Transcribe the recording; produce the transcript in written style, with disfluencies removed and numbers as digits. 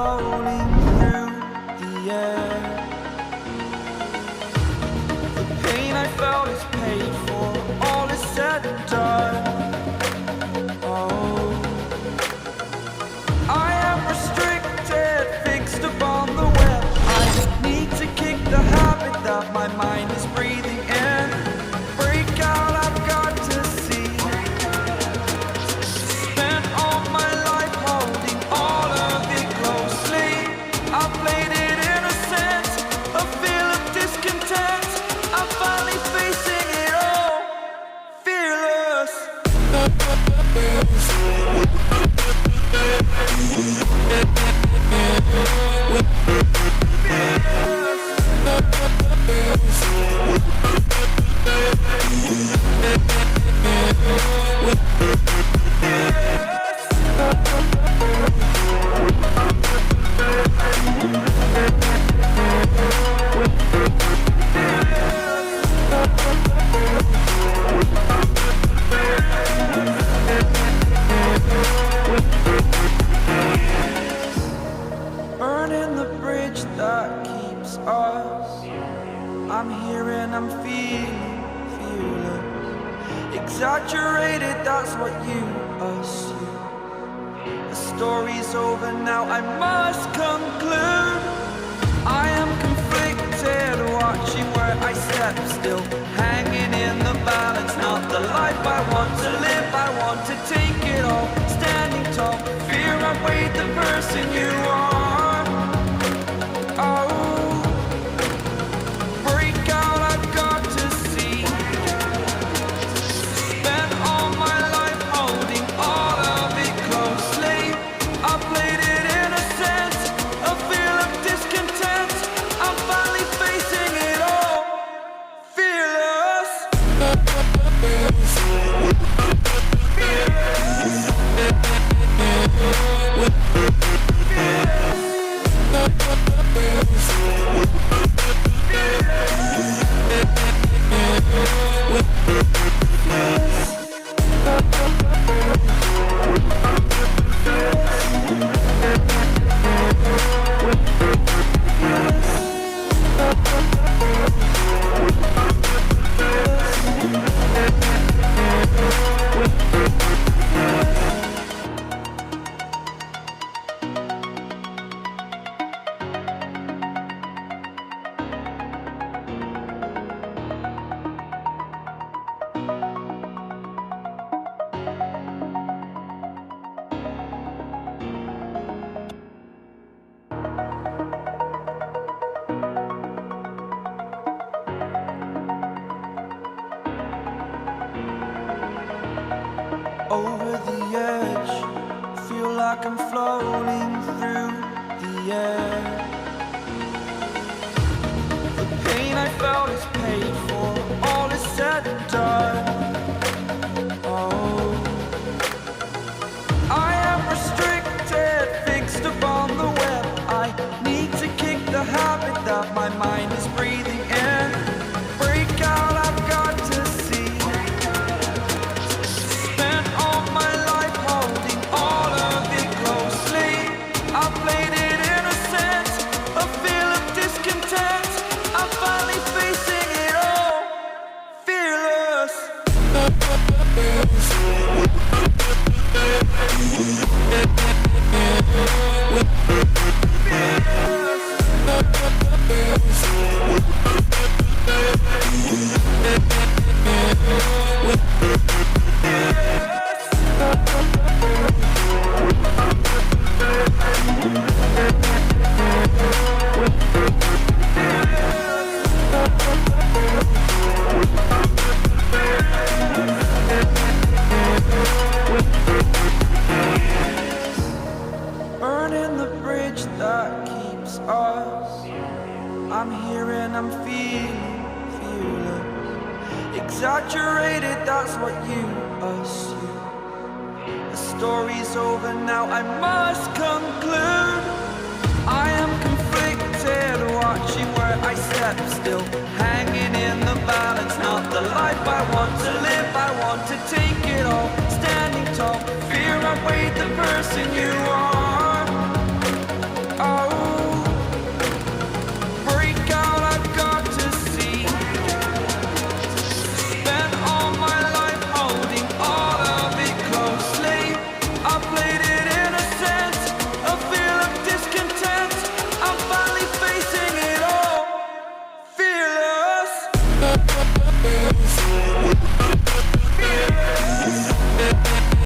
floating through the air. The pain I felt is paid for, all is said and done. Oh, I am restricted, fixed upon the web. I need to kick the habit that my mind is breathing in. Break out, I've got to see. Spent all my life holding all of it closely. I played it innocent, a feel of discontent. I'm finally facing it all, fearless. Burning the bridge that keeps us. I'm here and I'm feeling fearless. Exaggerated, that's what you assume. The story's over now, I must conclude. I am conflicted, watching where I step still, hanging in the balance. Not the life I want to live, I want to take it all. Standing tall, fear outweighed the person you are. Oh, break out, I've got to see. Spent all my life holding all of it closely. I played it innocent, a feel of discontent. I'm finally facing it all, fearless. Over the edge, feel like I'm floating through the air. The pain I felt is paid for, all is said and done. Oh, I am restricted, fixed upon the web. I need to kick the habit that my mind is breathing in. Break out, I've got to see. Spent all my life holding all of it closely. I played it innocent, a feel of discontent. I'm finally facing it all, fearless. Burning the bridge that keeps us. I'm here and I'm feeling fearless. Exaggerated, that's what you assume. The story's over now, I must conclude. I am conflicted, watching where I step still, hanging in the balance. Not the life I want to live, I want to take it all. Standing tall, fear outweighed the person you are.